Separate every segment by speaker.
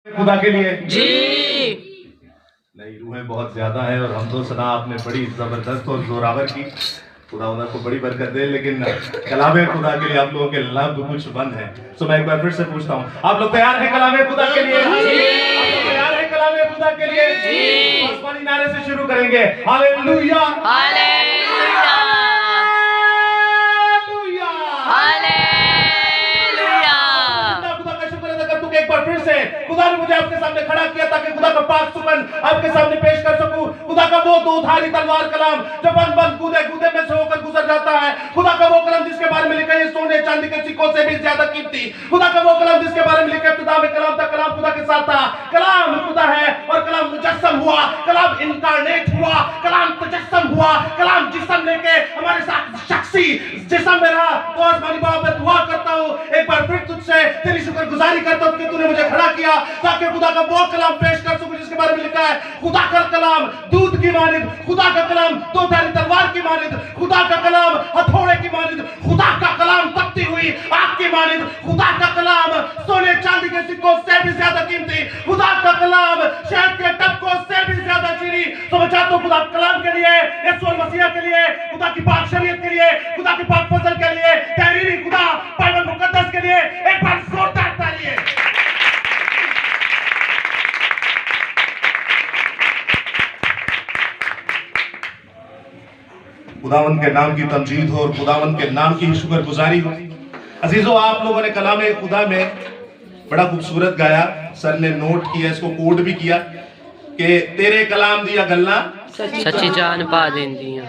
Speaker 1: खुदा के लिए
Speaker 2: जी।
Speaker 1: नहीं, रूहें बहुत ज्यादा है और हम तो सना आपने बड़ी जबरदस्त और जोरावर की। खुदा को बड़ी बरकत दे। लेकिन कलामे खुदा के लिए आप लोगों के लब कुछ बंद है। तो मैं एक बार फिर से पूछता हूँ, आप लोग तैयार हैं कलामे खुदा के लिए? आप लोग तैयार हैं कलामे खुदा के लिए? आसमानी नारे से शुरू करेंगे। Hallelujah,
Speaker 2: hallelujah, hallelujah.
Speaker 1: खुदा का शुक्र अदा कर। तू एक बार फिर से खुदा ने मुझे आपके सामने खड़ा किया ताकि खुदा का पाक सुमन आपके सामने पेश कर सकूं। खुदा का वो दोधारी तलवार कलाम जो बंद बंद कूदे कूदे में से होकर गुजर जाता है। खुदा का वो कलाम जिसके बारे में लिखा है सोने चांदी के सिक्कों से भी ज्यादा कीमती। खुदा का वो कलाम जिसके बारे में लिखा है इब्तिदा में कलाम था, कलाम खुदा के साथ था, कलाम खुदा है और कलाम मुजस्सम हुआ, कलाम इनकारनेट हुआ, कलाम तजस्सम हुआ, कलाम जिस्म लेके हमारे साथ शख्सी जिस्म में रहा। तो आसमानी बाप मैं दुआ करता हूँ एक बार फिर तुझसे तेरी शुक्रगुजारी करता हूँ कि तूने मुझे खड़ा किया ताकि खुदा का वो कलाम पेश कर सकूं जिसके बारे में लिखा है खुदा का कलाम दूध की मानिंद, खुदा का कलाम दोधारी तलवार की मानिंद, खुदा का कलाम हथौड़े की मानिंद, खुदा का कलाम तपती हुई आग की मानिंद, खुदा का कलाम सोने चांदी के सिक्कों से भी ज्यादा कीमती, खुदा का कलाम शहद के टपकों से भी ज्यादा चीनी। तो मैं चाहता हूँ खुदा कलाम के लिए, यीशु मसीह के लिए, खुदा की पाक शरीयत के लिए, खुदा की पाक फजल के लिए, तहरीरी खुदा बाइबल मुकद्दस के लिए एक बार जोरदार तालियां। खुदावन के नाम की तमजीद हो और खुदावन के नाम की शुक्रगुजारी हो। अजीजों, आप लोगों ने कलाम खुदा में बड़ा खूबसूरत गाया, सर ने नोट किया, इसको कोड भी किया कि तेरे कलाम दिया गल्ला
Speaker 2: सच्ची जान पा देंदी।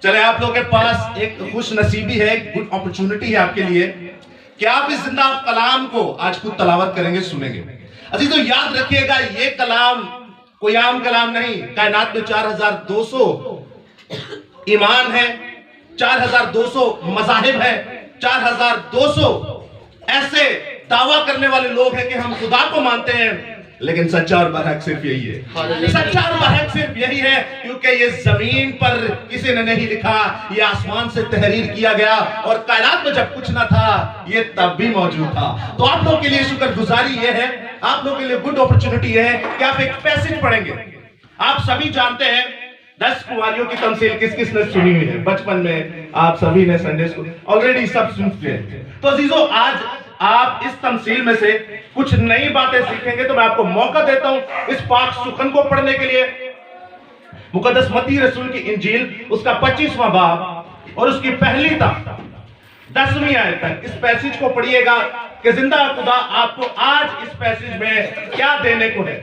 Speaker 1: चले, आप लोगों के पास एक खुश नसीबी है, एक गुड अपॉर्चुनिटी है आपके लिए कि आप इस जिंदा कलाम को आज खुद तलावत करेंगे, सुनेंगे। अजीजों, याद रखिएगा ये कलाम कोई आम कलाम नहीं। कायनात में 4200 ईमान है, 4200 मज़ाहिब है, 4200 ऐसे दावा करने वाले लोग हैं कि हम खुदा को मानते हैं, लेकिन सच्चा और बरहक सिर्फ यही है। सच्चा और बरहक सिर्फ यही है, क्योंकि ये जमीन पर किसी ने नहीं लिखा, ये आसमान से तहरीर किया गया और कायनात में जब कुछ ना था ये तब भी मौजूद था। तो आप लोगों के लिए शुक्रगुजारी ये है, आप लोगों के लिए गुड अपॉर्चुनिटी है कि आप एक पैसेज पढ़ेंगे। आप सभी जानते हैं 10 कुंवारियों की तमसील किस किस ने सुनी हुई है बचपन में, आप सभी ने संडे स्कूल ऑलरेडी सब सुन चुके हैं। तो अजीजों, आज आप इस तमसील में से कुछ नई बातें सीखेंगे। तो मैं आपको मौका देता हूं इस पाक सुखन को पढ़ने के लिए। मुकद्दस मत्ती रसूल की इंजील उसका 25वां बाब और उसकी पहली तक 10वीं आयत तक इस पैसेज को पढ़िएगा कि जिंदा खुदा आपको आज इस पैसेज में क्या देने को है।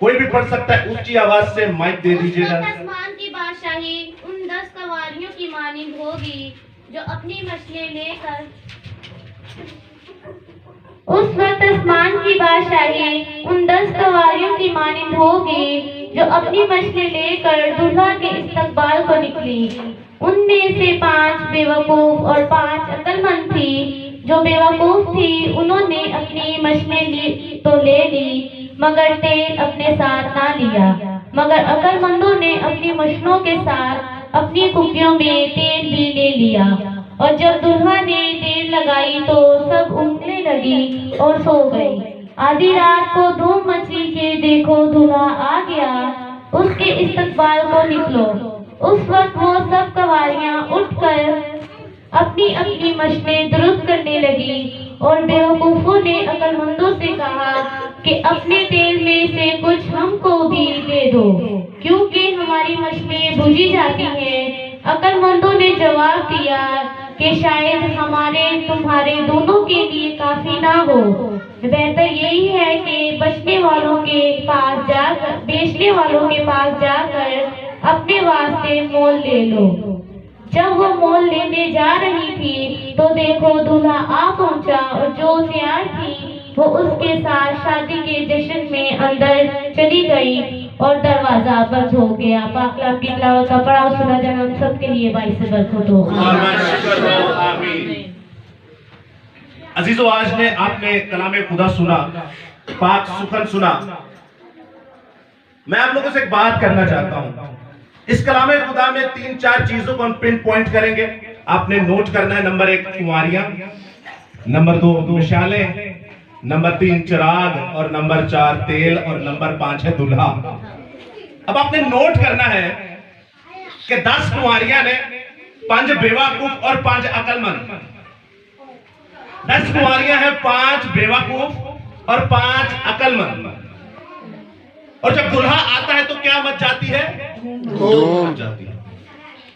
Speaker 1: कोई भी पढ़ सकता है, ऊंची आवाज से माइक दे दीजिएगा।
Speaker 3: आसमान की बादशाही उन 10 सवारियों की मानिंद होगी जो अपनी मछलियां लेकर उस वक्त आसमान की बादशाही उन 10 सवारियों की मानिंद होगी जो अपनी मछली लेकर दूल्हा के इस्तकबाल को निकली। उनमें से 5 बेवकूफ और 5 अक्लमंद थी। जो बेवकूफ थी उन्होंने अपनी मछली तो ले ली मगर तेल अपने साथ ना लिया, मगर अक्लमंदों ने अपनी मछलियों के साथ अपनी कुप्पियों में तेल भी ले लिया। और जब दूल्हा ने तेल लगाई तो सब ऊँघने लगी और सो गई। आधी रात को धूम मची के देखो दूल्हा आ गया, उसके इस्तकबाल को निकलो। उस वक्त वो सब कवारियां उठकर अपनी अपनी मछलियां दुरुस्त करने लगी और बेवकूफों ने अक्लमंदों से कहा कि अपने तेल में से कुछ हमको भी दे दो, क्योंकि हमारी मछलियां बुझी जाती हैं। अक्लमंदों ने जवाब दिया कि शायद हमारे तुम्हारे दोनों के लिए काफी ना हो। बेहतर यही है कि बचने वालों के पास जाकर बेचने वालों के पास जाकर अपने वास्ते मोल ले लो। जब वो मोल लेने जा रही थी तो देखो दूल्हा आ पहुंचा और जो तैयार थी वो उसके साथ शादी के जश्न में अंदर चली गई और दरवाजा बंद हो गया। पाक कलाम की तिलावत का पढ़ाओ सुना जन्म सबके लिए बाइस से बरकत हो। आमीन।
Speaker 1: अजीजों, आज ने आपने कलाम खुदा सुना, पाक सुखन सुना। मैं आप लोगों से एक बात करना चाहता हूं। इस कलाम खुदा में 3-4 चीजों को हम पिन पॉइंट करेंगे, आपने नोट करना है। नंबर 1 कुंवारियां, नंबर 2 मिशालें, नंबर 3 चिराग और नंबर 4 तेल और नंबर 5 है दूल्हा। अब आपने नोट करना है कि 10 कुंवारियां ने 5 बेवकूफ और 5 अकलमंद। 10 कुंवारियां हैं, 5 बेवकूफ और 5 अकलमंद। और जब दूल्हा आता है तो क्या मच जाती है? धूम मच जाती है।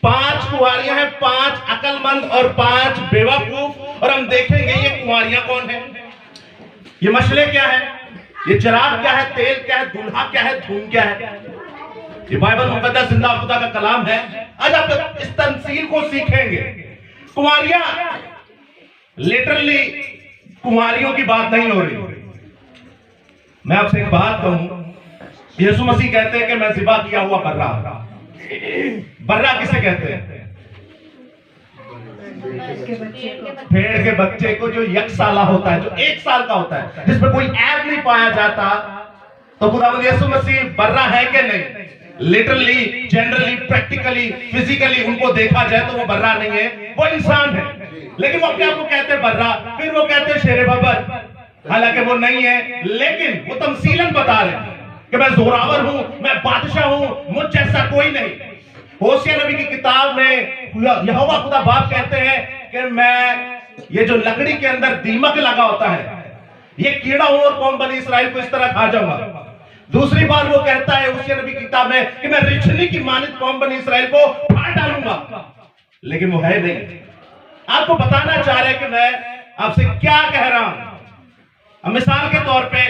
Speaker 1: 5 कुंवारियां हैं, 5 अकलमंद और 5 बेवकूफ। और हम देखेंगे ये कुंवारियां कौन है, ये मसले क्या है, ये चिराग क्या है, तेल क्या है, दूल्हा क्या है, धूम क्या है। ये बाइबल मुकद्दस जिंदा खुदा का कलाम है। आज आप इस तमसील को सीखेंगे। कुंवारियां लिटरली कुंवारियों की बात नहीं हो रही। मैं आपसे एक बात कहूं, यीशु मसीह कहते हैं कि मैं ज़िबा किया हुआ बर्रा। बर्रा किसे कहते हैं? भेड़ के बच्चे को जो 1 साला होता है, जो 1 साल का होता है, जिसमें कोई ऐब नहीं पाया जाता। तो खुदावंद यीशु मसीह बर्रा है कि नहीं? लिटरली, जनरली, प्रैक्टिकली, फिजिकली उनको देखा जाए तो वो बर्रा नहीं है, वो इंसान है। लेकिन वो अपने आप को कहते हैं बर्रा, फिर वो कहते हैं शेरे बबर, हालांकि वो नहीं है। लेकिन वो तमसीलन बता रहे हैं कि मैं जोरावर हूं, मैं बादशाह हूं, मुझ जैसा कोई नहीं। होशिया नबी की किताब में यहोवा खुदा बाप कहते हैं कि मैं ये जो लकड़ी के अंदर दीमक लगा होता है, ये कीड़ा हूं और कौम बनी इसराइल को इस तरह खा जाऊंगा। दूसरी बार वो कहता है होशिया नबी की किताब में कि मैं रिछली की मानित कौम बनी इसराइल को फाड़ डालूंगा। लेकिन वो है नहीं। आपको बताना चाह रहे कि मैं आपसे क्या कह रहा हूं। मिसाल के तौर पे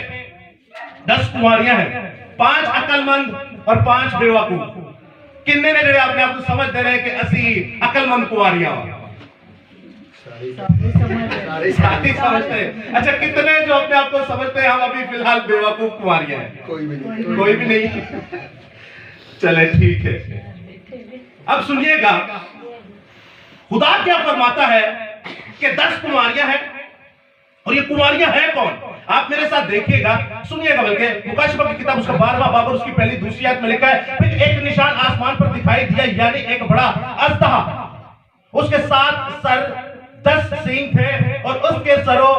Speaker 1: 10 कुंवारियां हैं, 5 अकलमंद और 5 बेवकूफ। किन्ने ने जड़े अपने आप को समझ दे रहे हैं कि असी अकलमंद कुंवारियां साथी समझते हैं। अच्छा, कितने जो अपने आप को समझते हैं हम अभी फिलहाल बेवकूफ कुंवारियां हैं? कोई भी नहीं। चले ठीक है। अब सुनिएगा खुदा क्या फरमाता है कि 10 कुंवारियां हैं। और ये कुंवारियां हैं कौन? आप मेरे साथ देखिएगा, सुनिएगा। बल्कि मुकाशिफा की किताब उसका 12वां बाब और उसकी पहली दूसरी आयत में लिखा है, फिर एक निशान आसमान पर दिखाई दिया, यानी एक बड़ा अजदहा, उसके 7 सर 10 सींग थे और उसके सरों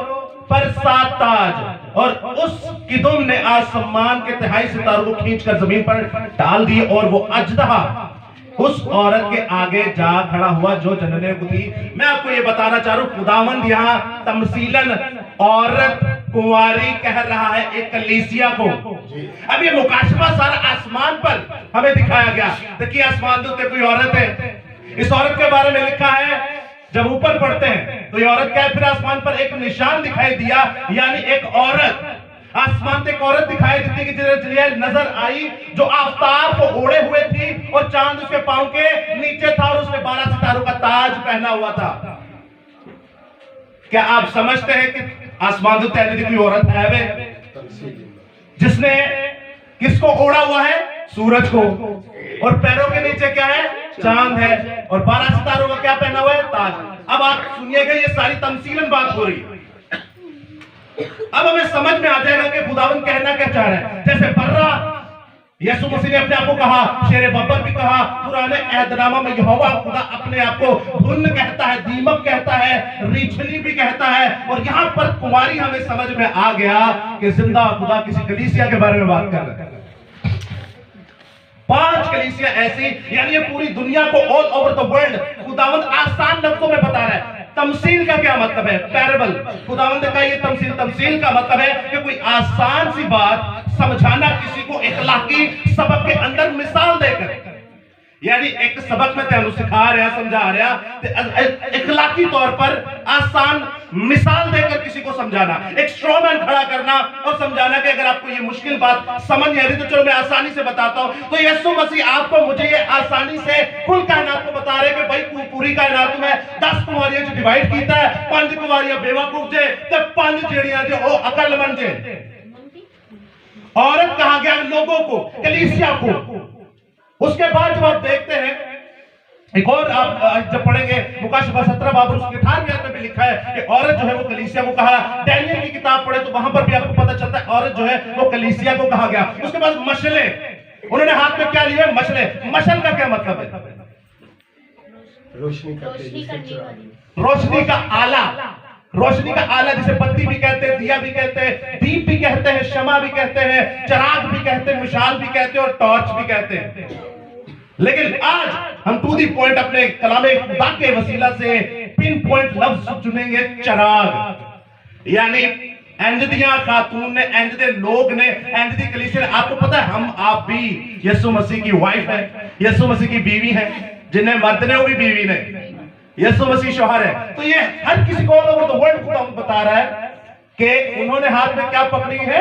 Speaker 1: पर 7 ताज। और उस किदुम ने आसमान के 3 सितारों को खींचकर जमीन पर डाल दिए। और वो अजदहा उस औरत के आगे जा खड़ा हुआ जो जनने को थी। मैं आपको ये बताना चाह रहा हूं, खुदावंद यहां तमसीलन औरत कुंवारी कह रहा है एक कलीसिया को। अब ये मुकाशफा सारा आसमान पर हमें दिखाया गया। देखिए आसमान के कोई औरत है, इस औरत के बारे में लिखा है जब ऊपर पढ़ते हैं तो ये औरत क्या है? फिर आसमान पर एक निशान दिखाई दिया, यानी एक औरत। आसमान से एक औरत दिखाई देती कि जिन्हें नजर आई जो आफताब को ओढ़े हुए थी और चांद उसके पांव के नीचे था और उसने 12 सितारों का ताज पहना हुआ था। क्या आप समझते हैं कि आसमान से कोई औरत है वे जिसने किसको ओढ़ा हुआ है? सूरज को। और पैरों के नीचे क्या है? चांद है। और 12 सितारों का क्या पहना हुआ है? ताज। अब आप सुनिएगा, ये सारी तमसीलन बात हो रही है। अब हमें समझ में आ जाएगा कि खुदावंद कहना क्या चाह रहा है। जैसे बर्रा यीशु मसीह ने अपने आप को कहा, शेरे बब्बर भी कहा, पुराने अहदनामा में यहोवा खुदा अपने आप को धुन कहता है, दीमक कहता है, रीछनी भी कहता है। और यहां पर कुंवारी हमें समझ में आ गया कि जिंदा खुदा किसी कलीसिया के बारे में बात कर रहे हैं। 5 कलीसिया ऐसी, यानी ये पूरी दुनिया को ऑल ओवर द वर्ल्ड खुदावंद आसान लफ्जों में बता रहा है। तमसील का क्या मतलब है? पैरेबल। खुदावंद का ये तमसील का मतलब है कि कोई आसान सी बात समझाना किसी को इखलाकी सबक के अंदर मिसाल देकर, यानी एक सबक में तेन सिखा रहा समझा रहा, इखलाकी तौर पर आसान मिसाल देकर किसी को समझाना, एक स्ट्रॉमैन खड़ा करना और समझाना कि अगर आपको ये मुश्किल बात समझ नहीं आ रही तो चलो मैं आसानी से बताता हूं। तो यीशु मसीह आपको मुझे ये आसानी से कुल कायनात को बता रहे कि भाई पूरी कायनात में 10 कुंवारियां जो डिवाइड कीता है, 5 कुंवारियां बेवकूफ जे ते 5 जेड़ियां जो ओ अकलमंद जे। औरत कहा गया लोगों को, कलीसिया को। उसके बाद जब आप देखते हैं एक और, आप जब पढ़ेंगे मुकाशिफा 17 बाब उसके 18वें आयत में भी लिखा है कि औरत जो है वो कलीसिया को कहा। डैनियल की किताब पढ़े तो वहां पर भी आपको पता चलता है औरत जो है वो कलीसिया को कहा गया। उसके बाद मशले, उन्होंने हाथ में क्या लिए? मशले। मशल का क्या मतलब है? रोशनी का आला। रोशनी का आला, जिसे बत्ती भी कहते हैं, दिया भी कहते हैं, दीप भी कहते हैं, शमा भी कहते हैं, चराग भी कहते हैं, मिसाल भी कहते हैं और टॉर्च भी कहते हैं। लेकिन आज हम टू दी पॉइंट अपने कलामे खुदा के वसीला से पिन पॉइंट लफ्ज चुनेंगे, चराग। यानी एंजदिया खातून ने, एंजदे लोग ने, एंजदी कलीसिया ने। आपको पता है हम आप भी यीशु मसीह की वाइफ है, यीशु मसीह की बीवी है, जिन्हें मर्द ने वो भी बीवी ने, यीशु मसीह शौहर है। तो ये हर किसी को ऑल ओवर द वर्ल्ड खुदा बता रहा है कि उन्होंने हाथ में क्या पकड़ी है,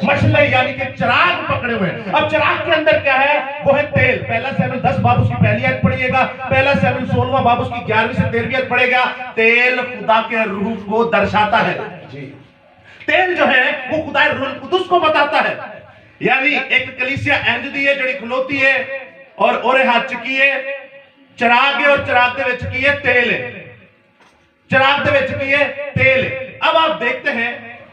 Speaker 1: मशले यानी कि चिराग पकड़े हुए हैं। अब चिराग के अंदर क्या है, वो है तेल। पहला शमूएल 10 बाब उसकी पहली आयत पढ़िएगा, पहला शमूएल 16वां बाब उसकी 11वीं से 13वीं आयत पढ़ेगा। तेल खुदा के रूह को दर्शाता है। तेल जो है वो खुदा रूह कुदुस को बताता है। यानी एक कलीसिया एंजदी है जड़ी खलोती है और ओरे हाथ चकी है चिराग है और चिराग दे विच की है तेल है, चिराग दे विच की है तेल है। अब आप देखते हैं,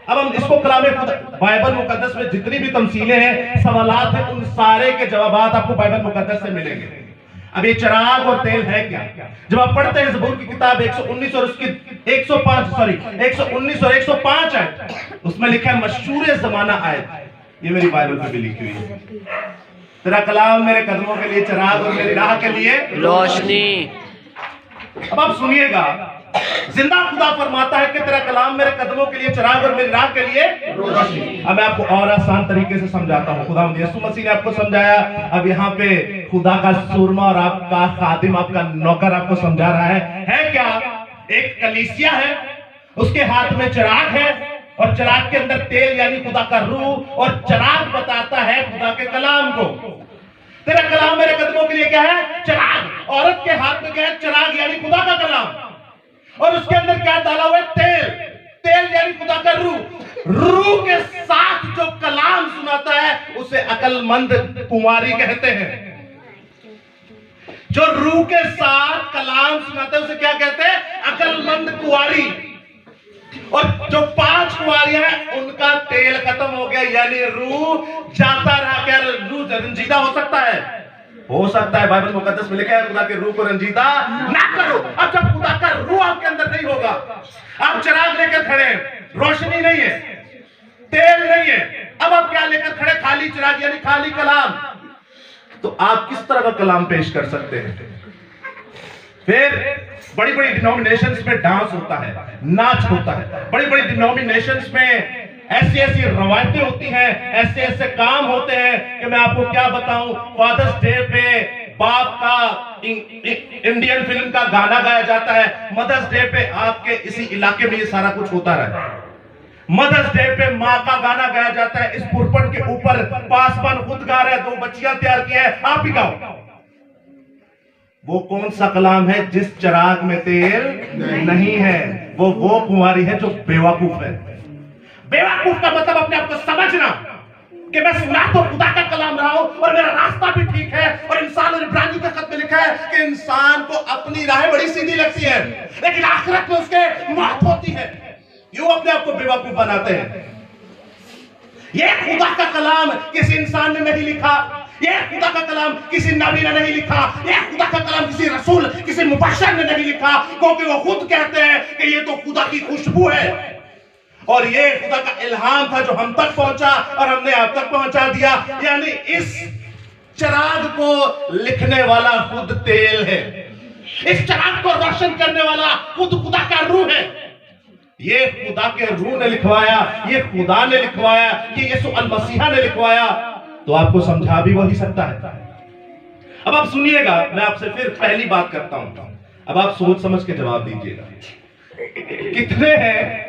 Speaker 1: अब हम इसको कलामे खुदा बाइबल मुकद्दस में जितनी भी तमसीलें हैं, सवालात हैं, उन सारे के जवाबात आपको बाइबल मुकद्दस से मिलेंगे। अब ये चिराग और तेल है क्या? जब आप पढ़ते हैं ज़बूर की किताब 119 और उसकी 119 और 105 आयत, उसमें लिखा है मशहूर ज़माना आयत, ये मेरी बाइबल पे भी लिखी हुई है, तेरा कलाम मेरे कदमों के लिए चिराग और मेरी राह के लिए
Speaker 2: रोशनी।
Speaker 1: अब आप सुनिएगा, जिंदा खुदा फरमाता है कि तेरा कलाम मेरे कदमों के लिए चिराग और मेरी राह के लिए रोशनी। अब मैं आपको और आसान तरीके से समझाता हूँ। खुदा यीशु मसीह ने आपको समझाया, अब यहाँ पे खुदा का सुरमा और आपका खादिम, आपका नौकर आपको समझा रहा है क्या? एक कलीसिया है, उसके हाथ में चिराग है और चिराग के अंदर तेल यानी खुदा का रूह, और चिराग बताता है खुदा के कलाम को। तेरा कलाम मेरे कदमों के लिए क्या है? चिराग। औरत के हाथ में क्या है? चिराग यानी खुदा का कलाम, और उसके अंदर क्या डाला हुआ है? तेल। तेल यानी खुदा का रूह। रूह के साथ जो कलाम सुनाता है उसे अकलमंद कुंवारी कहते हैं। जो रूह के साथ कलाम सुनाता है उसे क्या कहते हैं? अकलमंद कुंवारी। और जो 5 कुंवारियां हैं उनका तेल खत्म हो गया, यानी रूह जाता रहा। क्या रूह रंजीदा हो सकता है? हो सकता है। बाइबल मुकद्दस में लिखा है खुदा के रूह को रंजीदा ना करो। अब जब खुदा का रूह आपके अंदर नहीं होगा, आप चिराग लेकर खड़े हैं, रोशनी नहीं है, तेल नहीं है, अब आप क्या लेकर खड़े? खाली चिराग यानी खाली कलाम। तो आप किस तरह का कलाम पेश कर सकते हैं? फिर बड़ी बड़ी डिनोमिनेशंस में डांस होता है, नाच होता है, बड़ी बड़ी डिनोमिनेशंस में ऐसी ऐसी रवायतें होती हैं, ऐसे ऐसे काम होते हैं कि मैं आपको क्या बताऊं। फादर्स डे पे बाप का इंडियन फिल्म का गाना गाया जाता है, मदर्स डे पे आपके इसी इलाके में ये सारा कुछ होता रहा है। मदर्स डे पे माँ का गाना गाया जाता है, इस पुरपट के ऊपर पासवान खुद गा रहे हैं, 2 बच्चियां तैयार की है, आप भी गाओ। वो कौन सा कलाम है? जिस चिराग में तेल नहीं है, वो कुंवारी है जो बेवकूफ है। बेवकूफ का मतलब अपने आप को समझना कि मैं सुना तो खुदा का कलाम रहा हूं और मेरा रास्ता भी ठीक है। और इंसान, और इब्रानी के खत में लिखा है कि इंसान को अपनी राहें बड़ी सीधी लगती है, लेकिन आखिरत में उसके मौत होती है। यूं अपने आप को बेवकूफ बनाते हैं। यह खुदा का कलाम किसी इंसान ने नहीं लिखा, यह खुदा का कलाम किसी नबी ने नहीं लिखा, यह खुदा का कलाम किसी रसूल, किसी मुबश्शिर ने नहीं लिखा, क्योंकि वो खुद कहते हैं कि ये तो खुदा की खुशबू है और ये खुदा का इल्हाम था जो हम तक पहुंचा और हमने आप तक पहुंचा दिया। यानी इस चिराग को लिखने वाला खुद तेल है, इस चिराग को रोशन करने वाला खुद खुदा का रूह है। ये खुदा के रूह ने लिखवाया, ये खुदा ने लिखवाया, ये यीशु अल मसीहा ने लिखवाया, तो आपको समझा भी वही सकता है। अब आप सुनिएगा, मैं आपसे फिर पहली बात करता हूं, अब आप सोच समझ के जवाब दीजिएगा। कितने हैं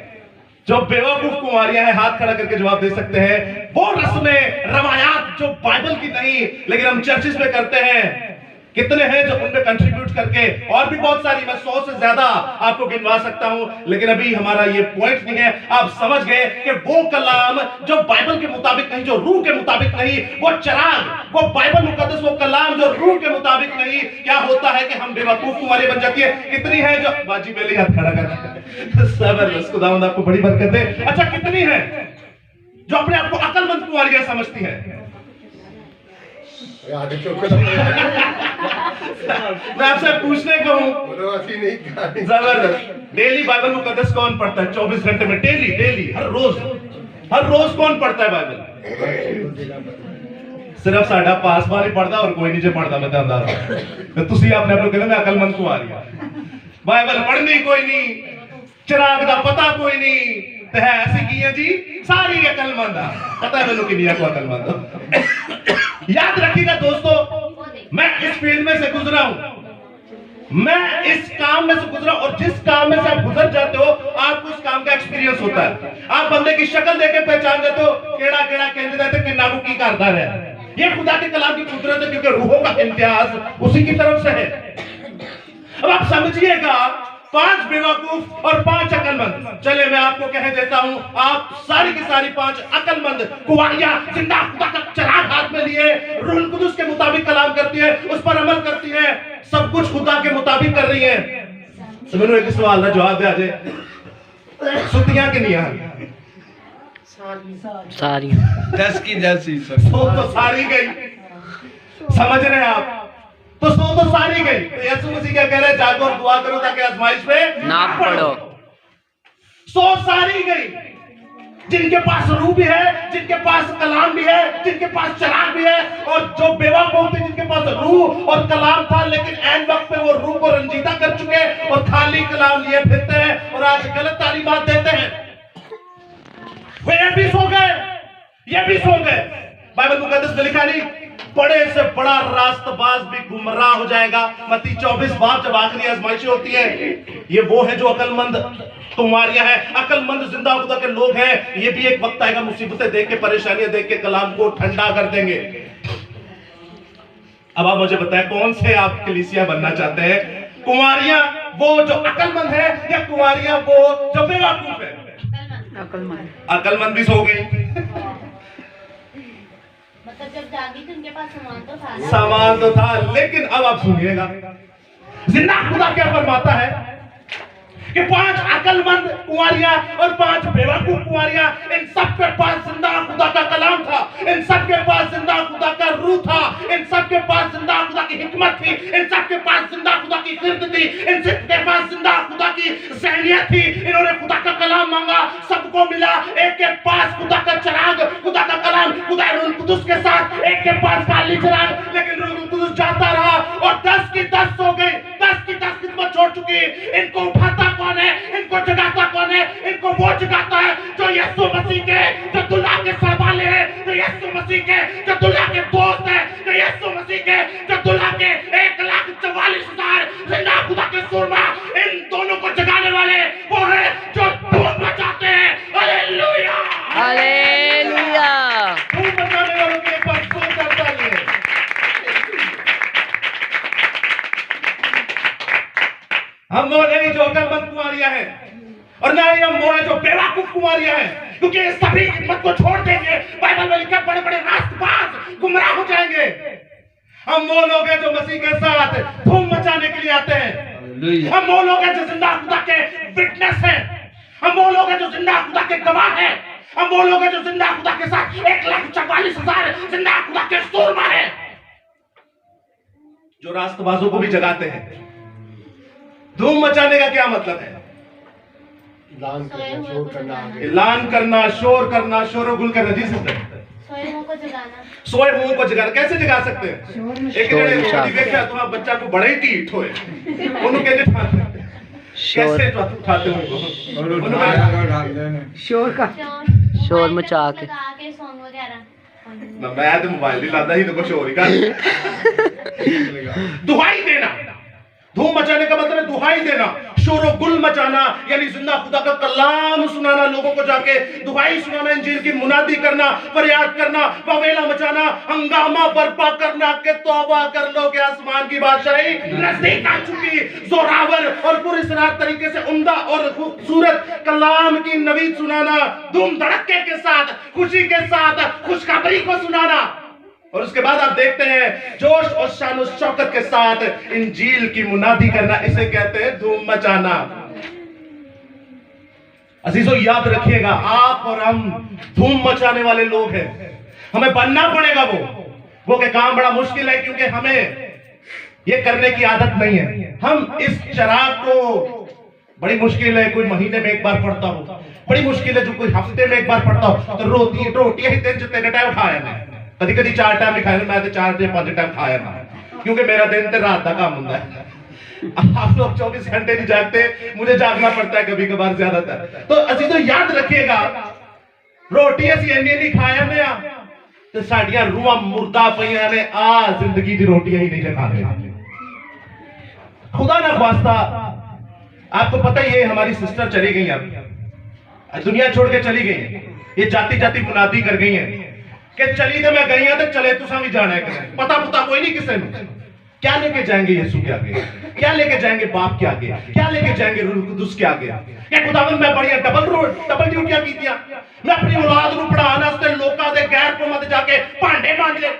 Speaker 1: जो बेवकूफ कुमारियां हैं? हाथ खड़ा करके जवाब दे सकते हैं। वो रस्में रवायात जो बाइबल की नहीं लेकिन हम चर्चिस में करते हैं, कितने हैं जो उनमें कंट्रीब्यूट करके, और भी बहुत सारी, मैं 100 से ज्यादा आपको गिनवा सकता हूं, लेकिन अभी हमारा ये पॉइंट नहीं है। आप समझ गए कि वो कलाम जो बाइबल के मुताबिक नहीं, जो रूह के मुताबिक नहीं, वो चिराग, वो बाइबल मुकद्दस, वो कलाम जो रूह के मुताबिक नहीं, क्या होता है कि हम बेवकूफ कुमारी बन जाती है। कितनी है जो बाजी मेले हाथ खड़ा कर जबरदस्त, खुदावंद आपको बड़ी बरकत दे। अच्छा, कितनी है जो अपने आप को अकलमंद कुमारियां समझती है? मैं आपसे पूछने को हूँ, जबरदस्त। डेली बाइबल मुकद्दस कौन पढ़ता है 24 घंटे में? डेली डेली हर रोज कौन पढ़ता है बाइबल? सिर्फ साडा पासवान ही पढ़ता और कोई नहीं पढ़ता। मैं अंदाजा तुसी अपने आप कहते मैं अकलमंद को आ रही बाइबल पढ़नी कोई नहीं, चिराग का पता कोई नहीं, तो है ऐसी की है जी सारी अकलमंद पता है मैंने किनिया को अकलमंद। याद रखिएगा दोस्तों, मैं इस फील्ड में से गुजरा हूं, मैं इस काम में से गुजरा, और जिस काम में से आप गुजर जाते हो आपको उस काम का एक्सपीरियंस होता है। आप बंदे की शक्ल देख के पहचान जाते हो केड़ा केड़ा कहते रहते कि नागू की करता है। ये खुदा के कलाम की कुदरत है, क्योंकि रूहों का इम्तियाज उसी की तरफ से है। अब आप समझिएगा, 5 बेवकूफ और 5 अकलमंद। चले मैं आपको कह देता हूं, आप सारी की सारी 5 अकलमंद कुंवारियां जिंदा खुदा का चिराग हाथ में लिए रूह कुदुस के मुताबिक कलाम करती है, उस पर अमल करती है, सब कुछ खुदा के मुताबिक कर रही है। तो मैंने एक सवाल का जवाब दे आजे, सुतियां कि नहीं?
Speaker 2: सारी
Speaker 4: 10 की 10 ही
Speaker 1: तो सारी गई, समझ रहे हैं आप? तो सारी गई। तो यीशु मसीह क्या कह रहे हैं? जागो और दुआ करो ताकि आजमाइश पे
Speaker 2: ना पड़ो।
Speaker 1: सारी गई। जिनके पास रूह भी है, जिनके पास कलाम भी है, जिनके पास चिराग भी है, और जो बेवकूफ थे जिनके पास रूह और कलाम था लेकिन ऐन वक्त पे वो रूह को रंजीदा कर चुके और खाली कलाम लिए फिरते हैं और आज गलत तालीमात देते हैं, वे भी सो गए, ये भी सो गए। बाइबल मुकद्दस में लिखा नहीं, बड़े से बड़ा रास्तबाज भी गुमराह हो जाएगा। मत्ती 24 बाब जब आखिरी आजमाइशें होती है, ये वो है जो अकलमंद कुंवारियां हैं, अकलमंद जिंदा खुदा के लोग हैं। ये भी एक वक्त आएगा मुसीबतें देख के, परेशानियां देख के कलाम को ठंडा कर देंगे। अब आप मुझे बताएं, कौन से आप कलीसिया बनना चाहते हैं? कुंवारियां वो जो अकलमंद है, या कुंवारियां वो जो बेवकूफ है? अकलमंद भी सो गई।
Speaker 3: मतलब जब जागी तो उनके पास सामान
Speaker 1: सामान तो था, लेकिन अब आप सुनिएगा, जिंदा खुदा क्या फरमाता है कि 5 अकलमंद कुंवारियां और 5 बेवकूफ कुंवारियां, इन सब के पास जिंदा खुदा का कलाम था, इन सब के पास जिंदा खुदा का रूह था, इन सब के पास जिंदा खुदा की हिकमत थी, इन सब के पास जिंदा खुदा की गिरद थी, इन सब के पास जिंदा खुदा की ज़हनियत थी। इन्होंने खुदा का कलाम मांगा, सबको मिला। एक के पास खुदा का चिराग, खुदा का कलाम, खुदा रूह कुदुस के साथ, एक के पास खाली चिराग, लेकिन रूह कुदुस जाता रहा और 10 की 10 सो गई, 10 की 10 खिदमत छोड़ चुकी। इनको उठाता कौन है? इनको जगाता कौन है? इनको वो जगाता है जो यीशु मसीह के, जो दुल्हा के सरवाले हैं, जो यीशु मसीह के, जो दुल्हा के दोस्त है, जो यीशु मसीह के, जो दुल्हा के 1,44,000 जिंदा खुदा के सुरमा, इन दोनों को जगाने वाले वो है जो धूम मचाते हैं। Hallelujah,
Speaker 2: hallelujah.
Speaker 1: धूम मचाने वालों के एक बार जोर करता है। हम वो नहीं जो अकलमंद कुंवारियां हैं, और ना ही हम वो है जो बेवकूफ कुंवारियां हैं, क्योंकि इस सभी हिम्मत को छोड़ देंगे। बाइबल में लिखा बड़े बड़े रास्तबाज गुमराह हो जाएंगे। हम वो लोग हैं जो मसीह के साथ धूम मचाने के लिए आते हैं। हम वो लोग हैं जो जिंदा खुदा के विटनेस हैं। हम वो लोग हैं जो जिंदा खुदा के गवाह हैं। हम वो लोग हैं जो जिंदा खुदा के साथ 1,44,000 जिंदा खुदा के सूरमा हैं, जो रास्तबाजों को भी जगाते हैं। धूम मचाने का क्या मतलब है? ऐलान करना, शोर करना, शोरगुल करना। जी सिस्टर, सोए हुओं को जगाना। कैसे जगा सकते हैं? एक देखा तो बच्चा को बड़े ही टीठ होए, उन्होंने कैसे उठाते
Speaker 2: शोर मचा के।
Speaker 1: मैं तो मोबाइल ही लादा ही तो कुछ और ही कर। दुहाई देना, धूम मचाने का मतलब है दुहाई देना, शोरो गुल मचाना, यानी जिंदा खुदा का कलाम सुनाना, लोगों को जाके दुहाई सुनाना, इंजील की मुनादी करना, फरियाद करना, बवेला मचाना, हंगामा बर्पा करना कि तौबा कर लो कि आसमान की बादशाही नजदीक आ चुकी। जोरावर और पुरस्कार तरीके से उम्दा और खूबसूरत कलाम की नवीद सुनाना, धूम धड़के के साथ, खुशी के साथ खुशखबरी को सुनाना, और उसके बाद आप देखते हैं जोश और शान और शौकत के साथ इंजील की मुनादी करना। इसे कहते हैं धूम मचाना। अजीजों याद रखिएगा, आप और हम धूम मचाने वाले लोग हैं। हमें बनना पड़ेगा वो के काम बड़ा मुश्किल है, क्योंकि हमें ये करने की आदत नहीं है। हम इस चिराग को बड़ी मुश्किल है, कोई महीने में एक बार पढ़ता हो, बड़ी मुश्किल है जो कोई हफ्ते में एक बार पढ़ता हो, तो रोटी ही दिन तीन टाइम खाया ना, कभी कभी 4 टाइम खाया, मैं तो 4 से 5 टाइम खाया ना, क्योंकि मेरा दिन तो रात का काम होता है। आप लोग 24 घंटे नहीं जागते, मुझे जागना पड़ता है कभी कभार ज्यादातर। तो असि तो याद रखिएगा, रोटी असि इन्नी नहीं खाया ने तो साडियां रूहां मुर्दा पईयां ने, आ जिंदगी की रोटियां ही नहीं खाते। खुदा ना खास्ता, आपको पता ही है हमारी सिस्टर चली गई, अब दुनिया छोड़ के चली गई है। ये जाति जाति मुनादी कर गई है कि चली तो मैं गई है तो चले तुसा भी जाना है। पता पुता कोई नहीं किसी ने। क्या लेके जाएंगे यीशु के आगे, क्या लेके जाएंगे बाप के आगे, क्या लेके जाएंगे रूह कुदुस के आगे। क्या खुदावन मैं बढ़िया डबल ड्यूटियां कीतियां, मैं अपनी औलाद को पढ़ाने वास्ते लोकां दे गैर कौमां ते जाके भांडे मांजे,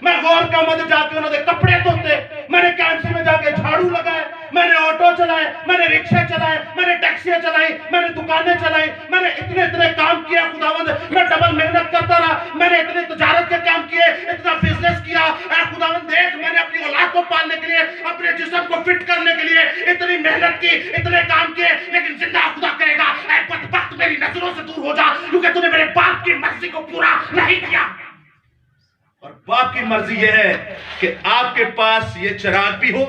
Speaker 1: मैं गौर कामां ते जाके उन्हां दे कपड़े धोते, मैंने कैंपस में जाके झाड़ू लगाए, मैंने ऑटो चलाए, मैंने रिक्शे चलाए, मैंने टैक्सियां चलाई, मैंने दुकानें चलाई, मैंने इतने काम किया खुदावंद। मैं डबल मेहनत करता रहा, मैंने इतने तजारत के काम किए, इतना बिजनेस किया। ऐ खुदावंद देख, मैंने अपनी औलाद को पालने के लिए, अपने जिस्म को फिट करने के लिए इतनी मेहनत की, इतने काम किए, लेकिन जिंदा खुदा कहेगा ऐ बदबख्त मेरी नजरों से दूर हो जा, क्योंकि तूने मेरे बाप की मर्जी को पूरा नहीं किया। और बाप की मर्जी यह है कि आपके पास ये चिराग भी हो,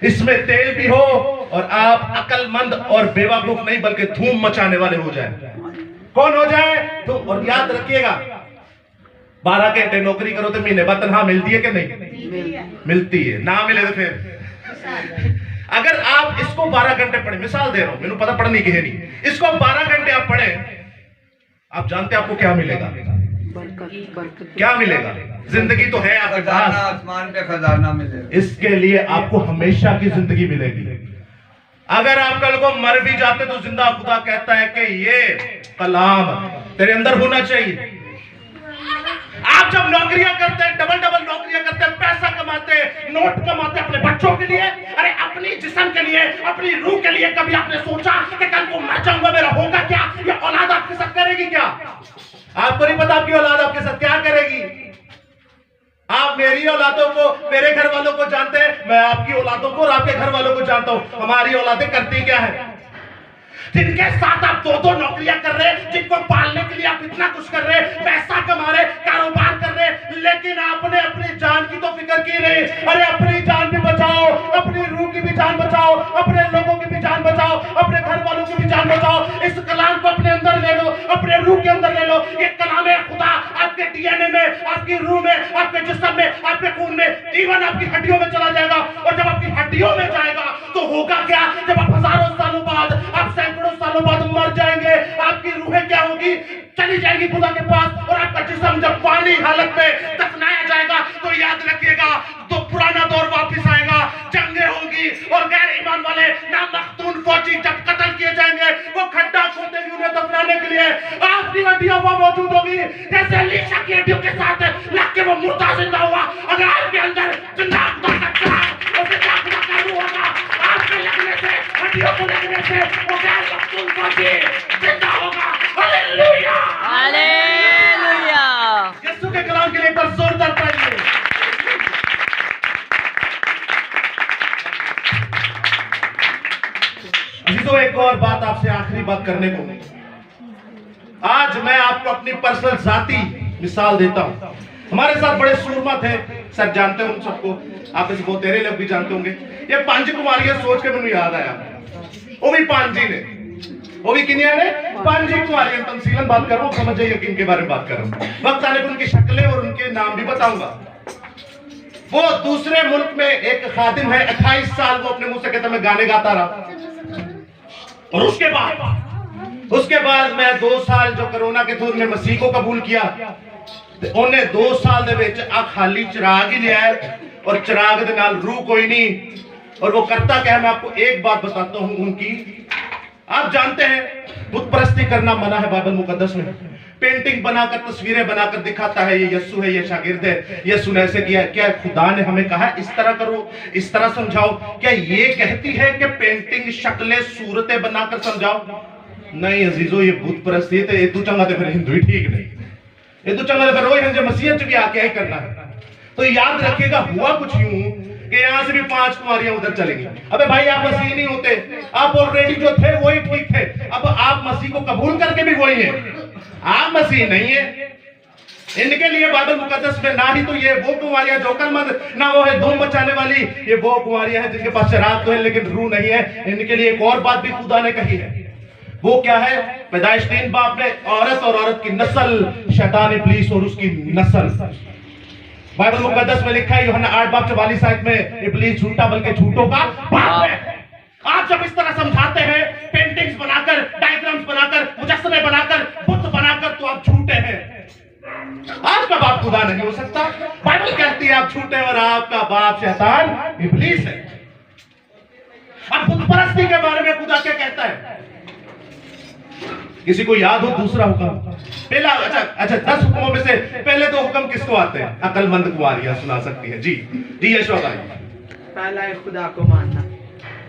Speaker 1: इसमें तेल भी हो, और आप अकलमंद और बेवकूफ नहीं बल्कि धूम मचाने वाले हो जाए। कौन हो जाए तो, और याद रखिएगा 12 घंटे नौकरी करो तो महीने बाद तनख्वाह मिलती है कि नहीं? मिलती है। ना मिले तो फिर अगर आप इसको 12 घंटे पढ़े, मिसाल दे रहा हूं, मैंने पता पढ़नी की है नहीं, इसको 12 घंटे आप पढ़े, आप जानते हैं आपको क्या मिलेगा? क्या मिलेगा? जिंदगी तो है आपके पास,
Speaker 4: आसमान पे खजाना मिलेगा।
Speaker 1: इसके लिए आपको हमेशा की जिंदगी मिलेगी। अगर आप कल को मर भी जाते तो जिंदा खुदा कहता है कि ये कलाम तेरे अंदर होना चाहिए। आप जब नौकरियां करते हैं, डबल नौकरियां करते हैं, पैसा कमाते, नोट कमाते अपने बच्चों के लिए, अरे अपनी जिस्म के लिए, अपनी रूह के लिए, कभी आपने सोचा कि कल को मर जाऊंगा, मेरा होगा क्या? ये औलाद आपके साथ करेगी क्या? आपको नहीं पता आपकी औलाद आपके साथ क्या करेगी। आप मेरी औलादों को, मेरे घर वालों को जानते हैं, मैं आपकी औलादों को और आपके घर वालों को जानता हूं। हमारी औलादें करती क्या है, जिनके साथ आप 2-2 नौकरियां कर रहे, जिनको पालने के लिए आप इतना कुछ कर रहे, पैसा कमा रहे, कारोबार कर रहे, लेकिन आपने अपनी जान की तो फिक्र की नहीं। अरे अपनी जान भी बचाओ, अपनी रूह की भी जान बचाओ, अपने लोगों की भी जान बचाओ, अपने घर वालों की भी जान बचाओ। इस कलाम को अपने अंदर ले लो, अपने रूह के अंदर ले लो। ये कलाम है खुदा आपके डीएनए में, आपकी रूह में, आपके जिस्म में, आपके खून में, इवन आपकी हड्डियों में चला जाएगा। और जब आपकी हड्डियों में जाएगा तो होगा क्या? जब आप हजारों सालों बाद, आप सैकड़ों सालों बाद मर जाएंगे, आपकी रूहें क्या होगी? चली जाएगी खुदा के पास, और आपका जिस्म जब पानी हालत में दफनाया जाएगा तो याद रखिएगा तो पुराना दौर वापस आएगा, जंगें होंगी, और गैर ईमान वाले नामख्तून फौजी जब कत्ल किए जाएंगे, वो खड्डा खोदेंगे उन्हें दफनाने के लिए। आपकी हड्डियां वहां मौजूद होगी, जैसे एलीशा की हड्डियों के साथ लग के वो मुर्दा जिंदा हुआ। अगर आपके अंदर जिंदा खुदा का चिराग और जिंदा खुदा का रूह होगा, आपके लगने से, हड्डियों को लगने से वो गैर मख्तून फौजी जिंदा होगा। Hallelujah,
Speaker 2: hallelujah.
Speaker 1: यीशु के कलाम के लिए एक बार जोरदार तालियां। तो एक और बात आपसे, आखिरी बात करने को, आज मैं आपको अपनी पर्सनल जाती मिसाल देता हूं। हमारे साथ बड़े सूरमा थे, सर जानते हो उन सबको, आप इस बहुतेरे लोग भी जानते होंगे। ये 5 कुमारियां सोच के मैंने याद आया, वो भी 5 जी ने, वो भी किनिया ने 5 जी कुमारियां। तमसीलन बात कर रहा हूं, समझ जाइए किन के बारे में बात कर रहा हूं। वक्त आने पर उनकी शक्लें और उनके नाम भी बताऊंगा। वो दूसरे मुल्क में एक खादिम है, 28 साल वो अपने मुंह से कहता मैं गाने गाता रहा। और उसके बाद मैं 2 साल जो कोरोना के थ्रू ने मसीह को कबूल किया, उन्हें 2 साल दे विच आ खाली चिराग ही लिया है, और चिराग दे नाल रूह कोई नहीं। और वो करता क्या है, मैं आपको एक बात बताता हूं उनकी। आप जानते हैं बुत परस्ती करना मना है बाइबल मुकद्दस में। पेंटिंग बनाकर, तस्वीरें बनाकर दिखाता है ये यीशु है, ये शागिर्द है, यीशु ने ऐसे किया। क्या खुदा ने हमें कहा इस तरह करो, इस तरह समझाओ? क्या ये कहती है कि पेंटिंग, शक्लें, सूरतें बनाकर समझाओ? नहीं अजीजों, ये बुत परस्ती है। ये तू चंगा तो फिर हिंदू ही ठीक नहीं, ये तू चंगा तो फिर रोज हम मसीह चुकी आके ही करना है। तो याद रखिएगा, हुआ कुछ यूं कि यहाँ से भी 5 कुंवारियां उधर चलेंगी। अबे भाई आप मसीह नहीं होते, आप ऑलरेडी जो थे वही ठीक थे, अब आप मसीह को कबूल करके भी वही है, आप मसीह नहीं है। इनके लिए बाइबल मुकद्दस में ना ही तो ये वो कुंवारियां जो अक्लमंद, ना वो है धूम मचाने वाली, ये वो कुंवारियां हैं जिनके पास शराब तो है लेकिन रूह नहीं है। इनके लिए एक और बात भी खुदा ने कही है, वो क्या है? पैदाइश 3 बाब में औरत और औरत की नस्ल, शैतान इब्लीस और उसकी नस्ल। बाइबल मुकद्दस में लिखा है यूहन्ना 8 बाब 44 आयत में, इब्लीस झूठा बल्कि झूठों का बाप है। आप जब इस तरह समझाते हैं, पेंटिंग्स बनाकर, डायग्राम्स बनाकर, मुजस्समे बनाकर, बुत बनाकर, तो आप झूठे हैं। आपका बाप खुदा नहीं हो सकता। बाइबल कहती है आप झूठे और आपका बाप शैतान इब्लीस है। अब बुत परस्ती के बारे में खुदा क्या कहता है? किसी को याद हो दूसरा हुक्म? पहला, अच्छा 10 हुक्मों में से पहले 2 हुक्म किसको आते हैं? अकलमंद कुंवारियां सुना सकती है। जी यशोदा भाई।
Speaker 5: पहला है खुदा को मानना।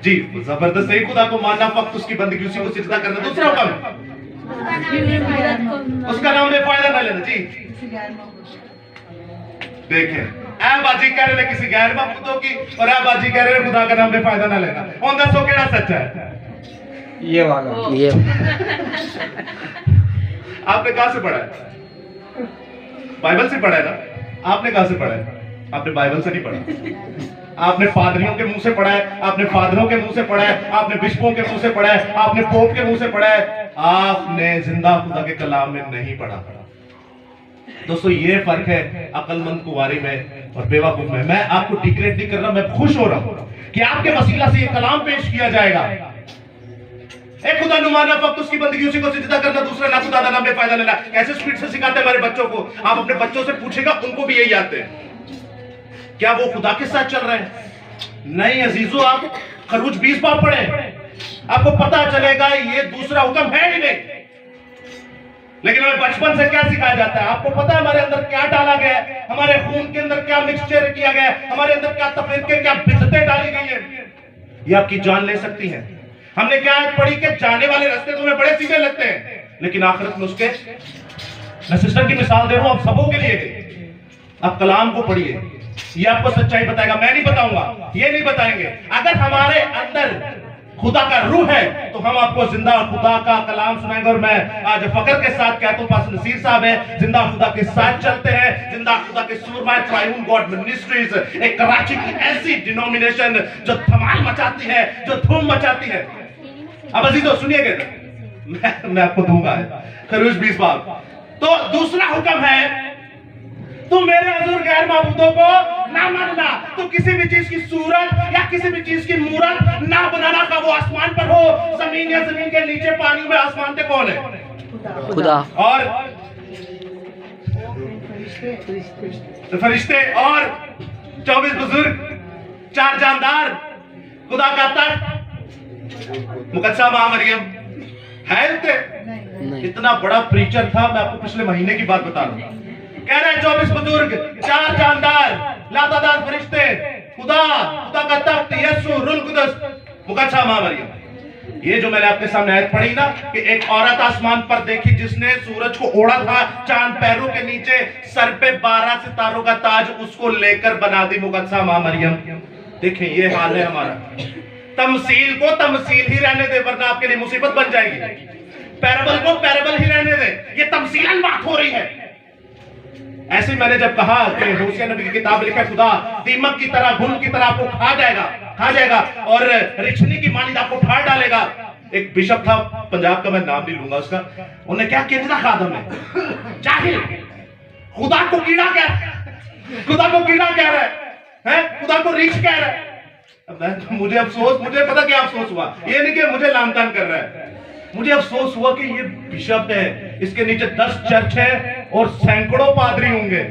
Speaker 1: जी जबरदस्त है, खुदा को मानना, फक्त उसकी बंदगी, उसी को सिजदा करना। दूसरा हुक्म, उसका नाम बेफायदा ना लेना। जी देखें, ऐ बाजी कह रहे किसी गैर माबूदों की, और ऐ बाजी कह रहे खुदा का नाम बेफायदा ना लेना। कौन दसो केड़ा सच्चा है?
Speaker 4: ये वाला।
Speaker 2: ये
Speaker 1: आपने कहां से पढ़ा है? बाइबल से पढ़ा है ना? आपने कहां से पढ़ा है? आपने बाइबल से नहीं पढ़ा, आपने पादरियों के मुंह से पढ़ा है, आपने फादरों के मुंह से पढ़ा है, आपने बिशपों के मुंह से पढ़ा है, आपने पोप के मुंह से पढ़ा है, आपने जिंदा खुदा के कलाम में नहीं पढ़ा। दोस्तों ये फर्क है अक्लमंद कुंवारी में और बेवकूफ में। मैं आपको डिग्रेड नहीं कर रहा, मैं खुश हो रहा हूं कि आपके वसीला से ये कलाम पेश किया जाएगा। एक खुदा नुमाना, फक्त उसकी बंदगी, उसी को सिजदा करना, दूसरा ना खुदा का नाम बेफायदा लेना। कैसे स्पीड से सिखाते हैं हमारे बच्चों को। आप अपने बच्चों से पूछेगा, उनको भी यही आते हैं। क्या वो खुदा के साथ चल रहे हैं? नहीं अजीजों, आप खरूज 20 बाब पढ़े, आपको पता चलेगा ये दूसरा हुक्म है ही नहीं। लेकिन हमें बचपन से क्या सिखाया जाता है? आपको पता है हमारे अंदर क्या डाला गया है, हमारे खून के अंदर क्या मिक्सचर किया गया है, हमारे अंदर क्या तफरीकें, क्या बिदअतें डाली गई है, ये आपकी जान ले सकती है। हमने क्या पढ़ी कि जाने वाले रास्ते तुम्हें बड़े सीधे लगते हैं, लेकिन आखिरत में उसके, मैं सिस्टर की मिसाल दे रहा हूं आप सबों के लिए। आप कलाम को पढ़िए, ये आपको सच्चाई बताएगा, मैं नहीं बताऊंगा, ये नहीं बताएंगे। अगर हमारे अंदर खुदा का रूह है तो हम आपको जिंदा खुदा का कलाम सुनाएंगे। और मैं आज फकर के साथ कहता हूं, पास नसीर साहब है, जिंदा खुदा के साथ चलते हैं। जिंदा खुदा के सूरमा ट्राइयून गॉड मिनिस्ट्रीज, एक कराची की ऐसी डिनोमिनेशन जो धमाल मचाती है, जो धूम मचाती है। अब अजीजों सुनिएगा, मैं आपको दूंगा खरूज 20 बाब। तो दूसरा हुक्म है, तुम मेरे हुजूर गैर माबूदों को ना मानना। तो किसी भी चीज की सूरत या किसी भी चीज की मूरत ना बनाना, का वो आसमान पर हो, जमीन या जमीन के नीचे, पानी में, आसमान पे कौन है?
Speaker 2: खुदा।
Speaker 1: और फरिश्ते और 24 बुजुर्ग, 4 जानदार, खुदा का तख्त, मुकद्दसा मां मरियम है। इतना बड़ा प्रीचर था, मैं आपको पिछले महीने की बात बता रहा हूं। कह रहे हैं 24 बुजुर्ग, 4 जानदार, लातादार फरिश्ते, खुदा का तख्त, यीशु, रूह कुदस, मुकद्दसा मां मरियम। ये जो मैंने आपके सामने आयत पढ़ी ना कि एक औरत आसमान पर देखी जिसने सूरज को ओढ़ा था, चांद पैरों के नीचे, सर पे 12 सितारों का ताज उसको लेकर बना दी मुकद्दसा मां मरियम। देखें ये हाल है हमारा। तमसील को तमसील ही रहने दे, वरना आपके लिए मुसीबत बन जाएगी। पैराबल को पैराबल ही रहने दे, ये तमसीलन बात हो रही है। ऐसे मैंने जब कहा कि होशिया नबी की किताब लिखा है, खुदा दीमक की तरह, घुन की तरह आपको खा जाएगा और रिछनी की मानिंद आपको फाड़ डालेगा। एक बिशप था पंजाब का, मैं नाम नहीं लूंगा उसका, उन्हें क्या कितना खादम है जाहिल, खुदा को कीड़ा कह रहा है, खुदा को रीछ कह रहा है। मुझे अफसोस, मुझे पता क्या अफसोस हुआ, ये नहीं कि मुझे लानतान कर रहा है, मुझे अफसोस हुआ कि ये बिशप है, इसके नीचे 10 चर्च है और सैकड़ों पादरी होंगे,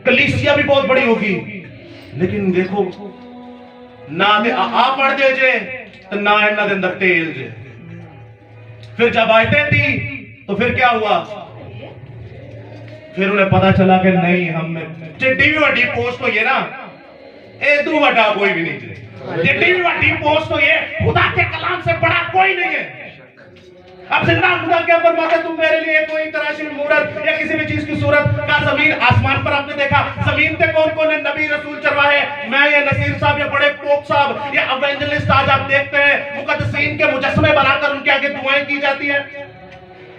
Speaker 1: कलीसिया भी बहुत बड़ी होगी, लेकिन देखो ना आ पढ़ दे जे तो ना इन्हों के अंदर तेल जे। फिर जब आयतें थी तो फिर क्या हुआ, फिर उन्हें पता चला कि नहीं, हम जिड्डी भी वड्डी पोस्ट हो ये ना, एदू वड्डा कोई भी नहीं है, जिड्डी भी वड्डी पोस्ट हो ये, खुदा के कलाम से बड़ा कोई नहीं है। अब जिंदा खुदा क्या फरमाता है, तुम मेरे लिए कोई तराशी मूरत या किसी भी चीज की सूरत का जमीन आसमान पर आपने देखा, जमीन पे कौन कौन है, नबी रसूल चरवाहे, मैं या नसीर साहब या बड़े पोप साहब या एवेंजलिस्ट, आज आप देखते हैं मुकद्दसीन के मुजस्समे बनाकर उनके आगे दुआएं की जाती है।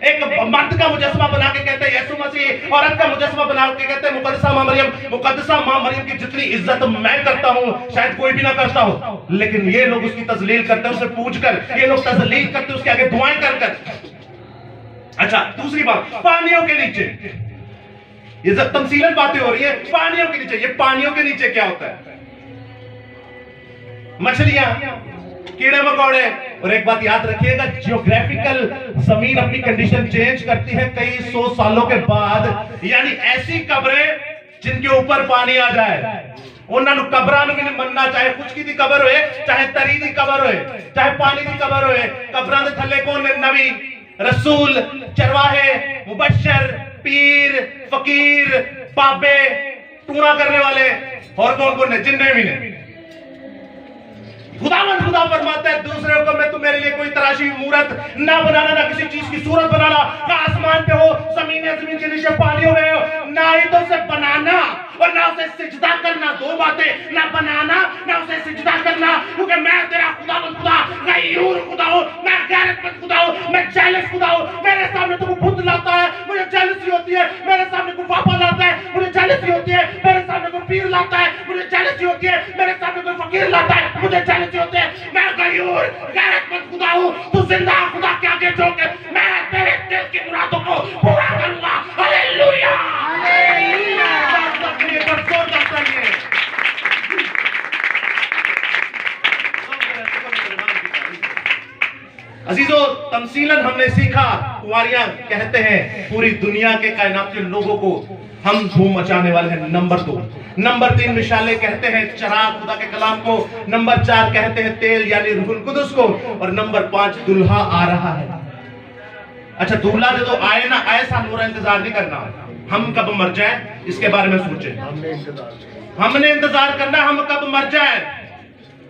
Speaker 1: एक मर्द का मुजस्समा बना के कहते हैं यीशु मसीह, औरत का मुजस्समा बना के कहते हैं मुकद्दसा मां मरियम। मुकद्दसा मां मरियम की जितनी इज्जत मैं करता हूं शायद कोई भी ना करता हो, लेकिन ये लोग उसकी तजलील करते हैं, उसे पूछ कर ये लोग तजलील करते हैं, उसके आगे दुआएं कर कर। अच्छा, दूसरी बात, पानियों के नीचे, ये जब तमसीलन बातें हो रही है पानियों के नीचे, ये पानियों के नीचे क्या होता है, मछलियां, कीड़े मकोड़े। और एक बात याद रखिएगा, जियोग्राफिकल जमीन अपनी कंडीशन चेंज करती है कई 100 सालों के बाद, यानी ऐसी कब्रें जिनके ऊपर पानी आ जाए उन्होंने कब्रां भी नहीं मनना, चाहे कुछ की दी कबर होए, चाहे तरी दी कबर होए, चाहे पानी दी कबर होए, कब्रां दे थल्ले कौन ने, नबी रसूल चरवाहे मुबश्शिर पीर फकीर बाबे टूना करने वाले, और कौन कौन है, जिन्ने भी ने। खुदा फरमाता है दूसरे हुक्म में, तुम मेरे लिए कोई तराशी मूरत ना बनाना, ना किसी चीज की सूरत बनाना, ना आसमान पे हो, जमीन या जमीन के नीचे पानी हो गए हो, ना ही तो उसे बनाना और ना उसे सिजदा करना। दो बातें, ना बनाना ना उसे सिजदा करना, क्योंकि मैं तेरा खुदा गयूर खुदा हूं, मैं गैरतमंद खुदा हूं, मैं जेलस खुदा हूं। मेरे सामने तुम खुद लाता है, मुझे जेलसी होती है, मेरे सामने कोई पापा लाता है, मुझे जेलसी होती है, मेरे सामने कोई पीर लाता है, मुझे जेलसी होती है, मेरे सामने कोई फकीर लाता है, मुझे जेलसी होती है। मैं गयूर गैरतमंद खुदा हूं, तू जिंदा खुदा के आगे झुक, मैं तेरे दिल की मुरादों को पूरा करूंगा। Hallelujah, hallelujah. अजीजों, तमसीलन हमने सीखा, कुंवारियां कहते हैं पूरी दुनिया के कायनात के लोगों को हम धूम मचाने वाले हैं। नंबर 2, नंबर 3 मिसालें कहते हैं चराग खुदा के कलाम को, नंबर 4 कहते हैं तेल यानी रूहुल कुदस को, और नंबर 5 दुल्हा आ रहा है। अच्छा, दूल्हा जो आए ना आए, सानू इंतजार नहीं करना, हम कब मर जाए इसके बारे में सोचे, हमने इंतजार करना हम कब मर जाए।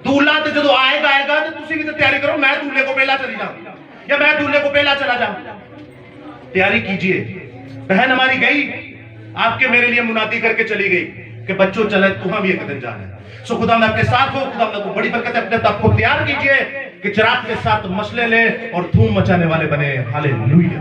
Speaker 1: दूल्हा तो जो आएगा आएगा, तो तुसी भी तो तैयारी करो, मैं दूल्हे को पहला चली जाऊं या मैं दूल्हे को पहला चला जाऊं, तैयारी कीजिए। बहन हमारी गई, आपके मेरे लिए मुनादी करके चली गई कि बच्चों चले तुम्हां भी एक दिन जाना है। सो खुदा में आपके साथ हो, खुदा में बड़ी बरकत है। अपने आप को तैयार कीजिए कि चिराग के साथ मसले ले और धूम मचाने वाले बने। हालेलुया।